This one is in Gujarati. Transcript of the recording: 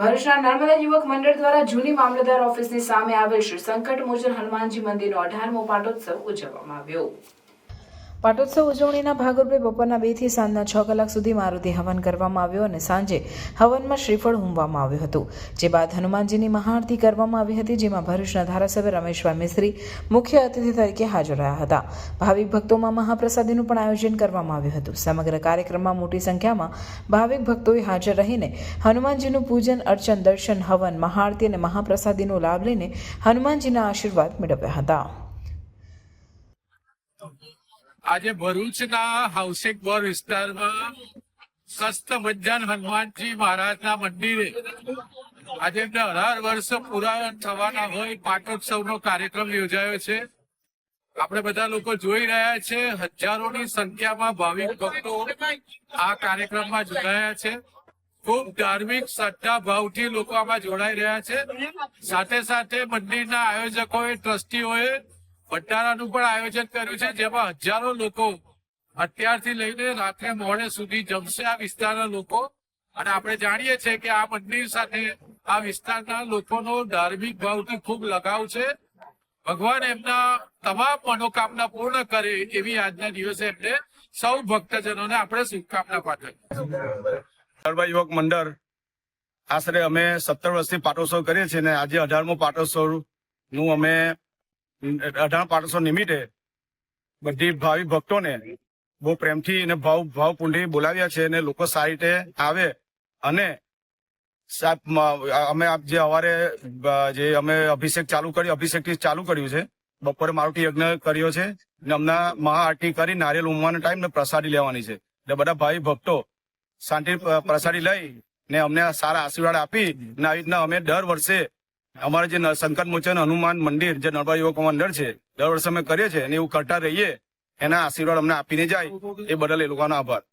ભરૂચના નર્મદા યુવક મંડળ દ્વારા જૂની મામલતદાર ઓફિસની સામે આવેલ શ્રી સંકટ મોચન હનુમાનજી મંદિરનો 18મો પાટોત્સવ ઉજવવામાં આવ્યો। પાટોત્સવ ઉજવણીના ભાગરૂપે બપોરના 2 થી સાંજના 6 કલાક સુધી મારુતિ હવન કરવામાં આવ્યો અને સાંજે હવનમાં શ્રીફળ હોમવામાં આવ્યું હતું, જે બાદ હનુમાનજીની મહાઆરતી કરવામાં આવી હતી, જેમાં ભરૂચના ધારાસભ્ય રમેશભાઈ મિસ્ત્રી મુખ્ય અતિથિ તરીકે હાજર રહ્યા હતા। ભાવિક ભક્તોમાં મહાપ્રસાદીનું પણ આયોજન કરવામાં આવ્યું હતું। સમગ્ર કાર્યક્રમમાં મોટી સંખ્યામાં ભાવિક ભક્તોએ હાજર રહીને હનુમાનજીનું પૂજન, અર્ચન, દર્શન, હવન, મહાઆરતી અને મહાપ્રસાદીનો લાભ લઈને હનુમાનજીના આશીર્વાદ મેળવ્યા હતા। આજે ભરૂચના હાઉસિંગ બોર્ડ વિસ્તારમાં સસ્ત મજ્જાન હનુમાનજી મહારાજના મંદિરે આજે 18 વર્ષ પૂરા થવાના હોય પાટોત્સવનો કાર્યક્રમ યોજાયો છે। આપણે બધા લોકો જોઈ રહ્યા છે, હજારોની સંખ્યામાં ભાવિક ભક્તો આ કાર્યક્રમમાં જોડાયા છે। ખૂબ ધાર્મિક શ્રદ્ધા ભાવથી લોકો આમાં જોડાઈ રહ્યા છે। સાથે સાથે મંદિરના આયોજકોએ, ટ્રસ્ટીઓએ ભંડારાનું પણ આયોજન કર્યું છે, જેમાં હજારો લોકો અત્યારથી લઈને રાત્રે મોડે સુધી જમશે આ વિસ્તારના લોકો। અને આપણે જાણીએ છીએ કે આ મંદિર સાથે આ વિસ્તારના લોકોનો ધાર્મિક ભાવથી ખૂબ લગાવ છે। ભગવાન એમના તમામ મનોકામના પૂર્ણ કરે એવી આજના દિવસે એમને સૌ ભક્તજનોને આપણે શુભકામના પાઠવીએ। નર્મદા યુવક મંડળ આશરે અમે 17 વર્ષથી પાટોત્સવ કરીએ છીએ અને આજે 18મો પાટોત્સવનું અમે 18 પાટોત્સવ નિમિત્તે બધી ભાવિ ભક્તોને બહુ પ્રેમથી અને ભાવપૂર્ણથી બોલાવ્યા છે અને લોકો સારી રીતે આવે અને અમે જે સવારે જે અમે અભિષેક ચાલુ કર્યું છે, બપોરે મારુતિ યજ્ઞ કર્યો છે અને હમણાં મહાઆરતી કરી નારિયેલ ઉમવાનો ટાઈમ ને પ્રસાદી લેવાની છે। એટલે બધા ભાવિ ભક્તો શાંતિ પ્રસાદી લઈ ને અમને સારા આશીર્વાદ આપી અને આવી રીતના અમે દર વર્ષે અમારે જે સંકટ મોચન હનુમાન મંદિર જે નર્મદા યુવક મંડળ છે, દર વર્ષે અમે કરીએ છીએ અને એવું કરતા રહીએ, એના આશીર્વાદ અમને આપીને જાય, એ બદલ એ લોકોનો આભાર।